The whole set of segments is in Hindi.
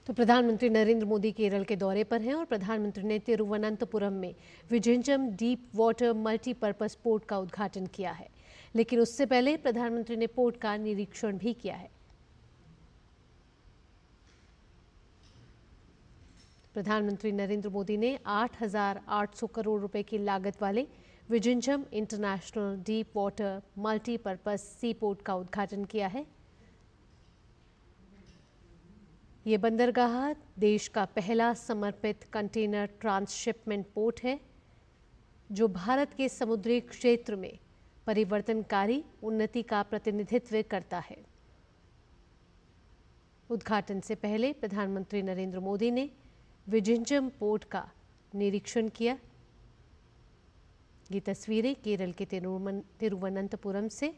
तो प्रधानमंत्री नरेंद्र मोदी केरल के दौरे पर हैं और प्रधानमंत्री ने तिरुवनंतपुरम में Vizhinjam deep water multipurpose port का उद्घाटन किया है। लेकिन उससे पहले प्रधानमंत्री ने पोर्ट का निरीक्षण भी किया है। प्रधानमंत्री नरेंद्र मोदी ने 8,800 करोड़ रुपए की लागत वाले Vizhinjam international deep water multipurpose sea port का उद्घाटन किया है। ये बंदरगाह देश का पहला समर्पित कंटेनर ट्रांसशिपमेंट पोर्ट है, जो भारत के समुद्री क्षेत्र में परिवर्तनकारी उन्नति का प्रतिनिधित्व करता है। उद्घाटन से पहले प्रधानमंत्री नरेंद्र मोदी ने विझिंजम पोर्ट का निरीक्षण किया। ये तस्वीरें केरल के तिरुवनंतपुरम से।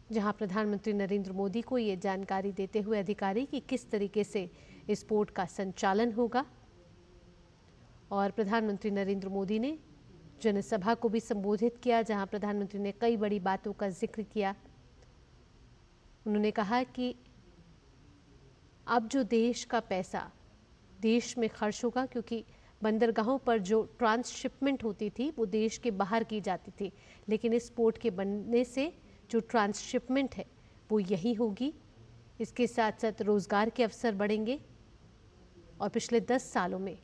जहां प्रधानमंत्री नरेंद्र मोदी को ये जानकारी देते हुए अधिकारी कि किस तरीके से इस पोर्ट का संचालन होगा। और प्रधानमंत्री नरेंद्र मोदी ने जनसभा को भी संबोधित किया, जहां प्रधानमंत्री ने कई बड़ी बातों का जिक्र किया। उन्होंने कहा कि अब जो देश का पैसा देश में खर्च होगा, क्योंकि बंदरगाहों पर जो ट्रांसशिपमेंट होती थी वो देश के बाहर की जाती थी, लेकिन इस पोर्ट के बनने से जो ट्रांसशिपमेंट है वो यही होगी। इसके साथ साथ रोजगार के अवसर बढ़ेंगे और पिछले 10 सालों में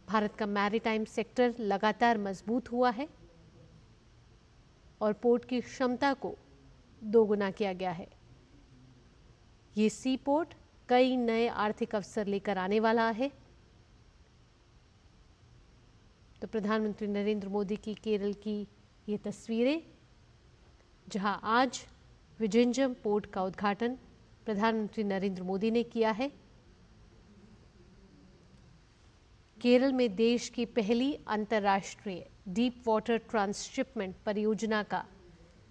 भारत का मैरीटाइम सेक्टर लगातार मजबूत हुआ है और पोर्ट की क्षमता को दोगुना किया गया है। ये सी पोर्ट कई नए आर्थिक अवसर लेकर आने वाला है। तो प्रधानमंत्री नरेंद्र मोदी की केरल की ये तस्वीरें, जहां आज विझिंजम पोर्ट का उद्घाटन प्रधानमंत्री नरेंद्र मोदी ने किया है। केरल में देश की पहली अंतर्राष्ट्रीय डीप वाटर ट्रांसशिपमेंट परियोजना का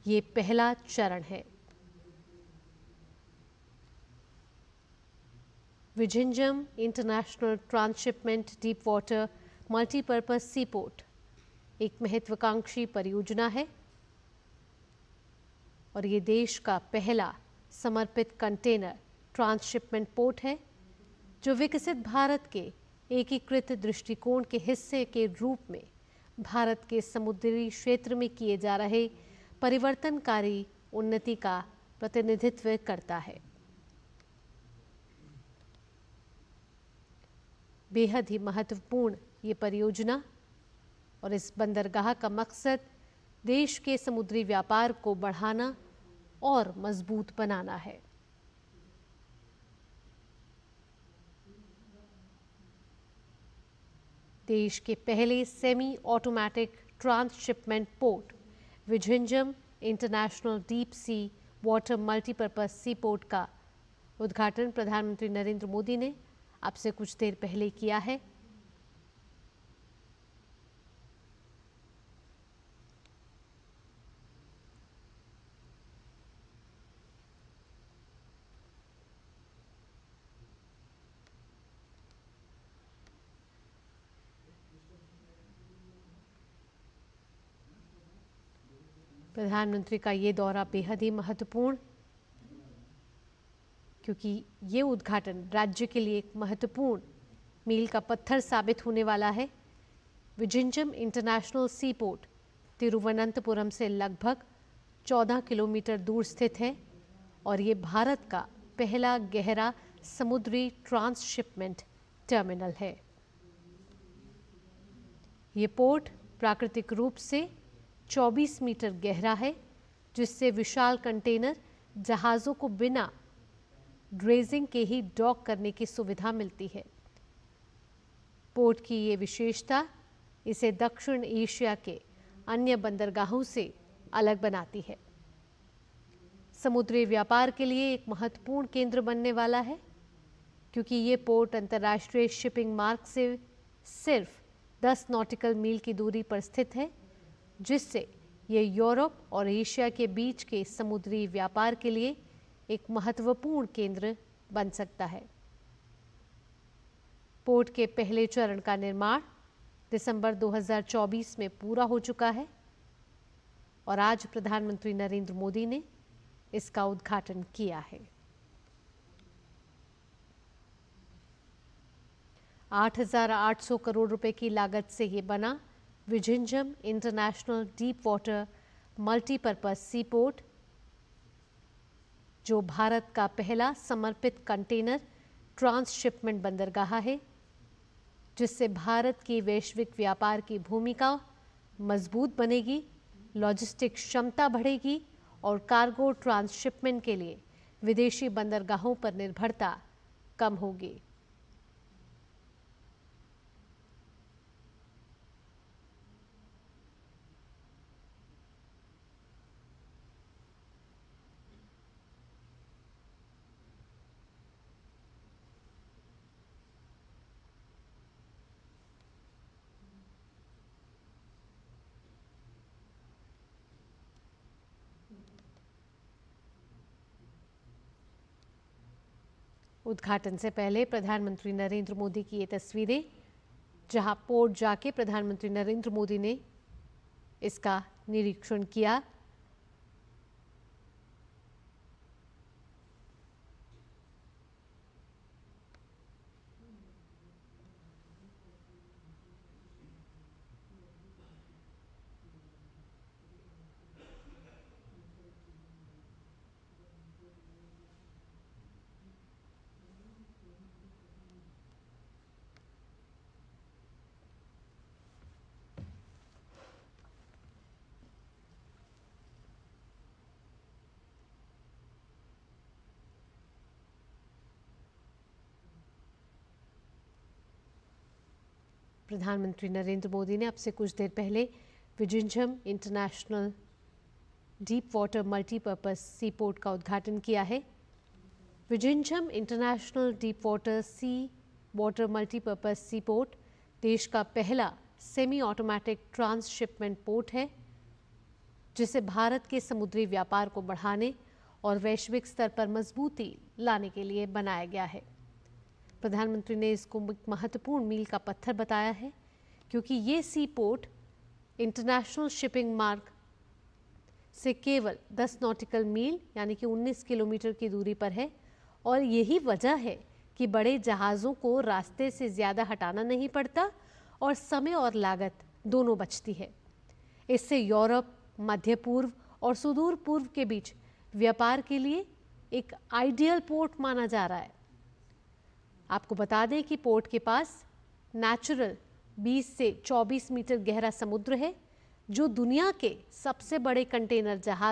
ये पहला चरण है। Vizhinjam international transshipment deep water multipurpose sea port एक महत्वाकांक्षी परियोजना है और ये देश का पहला समर्पित कंटेनर ट्रांसशिपमेंट पोर्ट है, जो विकसित भारत के एकीकृत दृष्टिकोण के हिस्से के रूप में भारत के समुद्री क्षेत्र में किए जा रहे परिवर्तनकारी उन्नति का प्रतिनिधित्व करता है। बेहद ही महत्वपूर्ण ये परियोजना और इस बंदरगाह का मकसद देश के समुद्री व्यापार को बढ़ाना और मजबूत बनाना है। देश के पहले semi automatic transshipment port Vizhinjam international deep sea water multipurpose sea port का उद्घाटन प्रधानमंत्री नरेंद्र मोदी ने अब से कुछ देर पहले किया है। प्रधानमंत्री का ये दौरा बेहद ही महत्वपूर्ण, क्योंकि ये उद्घाटन राज्य के लिए एक महत्वपूर्ण मील का पत्थर साबित होने वाला है। विझिंजम इंटरनेशनल सी पोर्ट तिरुवनंतपुरम से लगभग 14 किलोमीटर दूर स्थित है और ये भारत का पहला गहरा समुद्री ट्रांसशिपमेंट टर्मिनल है। ये पोर्ट प्राकृतिक रूप से 24 मीटर गहरा है, जिससे विशाल कंटेनर जहाज़ों को बिना ड्रेजिंग के ही डॉक करने की सुविधा मिलती है। पोर्ट की ये विशेषता इसे दक्षिण एशिया के अन्य बंदरगाहों से अलग बनाती है। समुद्री व्यापार के लिए एक महत्वपूर्ण केंद्र बनने वाला है, क्योंकि ये पोर्ट अंतर्राष्ट्रीय शिपिंग मार्ग से सिर्फ 10 नॉटिकल मील की दूरी पर स्थित है, जिससे ये यूरोप और एशिया के बीच के समुद्री व्यापार के लिए एक महत्वपूर्ण केंद्र बन सकता है। पोर्ट के पहले चरण का निर्माण दिसंबर 2024 में पूरा हो चुका है और आज प्रधानमंत्री नरेंद्र मोदी ने इसका उद्घाटन किया है। 8,800 करोड़ रुपए की लागत से ये बना Vizhinjam international deep water multipurpose sea port, जो भारत का पहला समर्पित कंटेनर ट्रांसशिपमेंट बंदरगाह है, जिससे भारत की वैश्विक व्यापार की भूमिका मजबूत बनेगी, लॉजिस्टिक क्षमता बढ़ेगी और कार्गो ट्रांसशिपमेंट के लिए विदेशी बंदरगाहों पर निर्भरता कम होगी। उद्घाटन से पहले प्रधानमंत्री नरेंद्र मोदी की ये तस्वीरें, जहां पोर्ट जाके प्रधानमंत्री नरेंद्र मोदी ने इसका निरीक्षण किया। प्रधानमंत्री नरेंद्र मोदी ने अब से कुछ देर पहले Vizhinjam international deep water multipurpose sea port का उद्घाटन किया है। Vizhinjam international deep water multipurpose sea port देश का पहला सेमी ऑटोमेटिक ट्रांसशिपमेंट पोर्ट है, जिसे भारत के समुद्री व्यापार को बढ़ाने और वैश्विक स्तर पर मजबूती लाने के लिए बनाया गया है। प्रधानमंत्री ने इसको एक महत्वपूर्ण मील का पत्थर बताया है, क्योंकि ये सी पोर्ट इंटरनेशनल शिपिंग मार्ग से केवल 10 नॉटिकल मील यानी कि 19 किलोमीटर की दूरी पर है और यही वजह है कि बड़े जहाज़ों को रास्ते से ज़्यादा हटाना नहीं पड़ता और समय और लागत दोनों बचती है। इससे यूरोप, मध्य पूर्व और सुदूर पूर्व के बीच व्यापार के लिए एक आइडियल पोर्ट माना जा रहा है। आपको बता दें कि पोर्ट के पास नेचुरल 20 से 24 मीटर गहरा समुद्र है, जो दुनिया के सबसे बड़े कंटेनर जहाज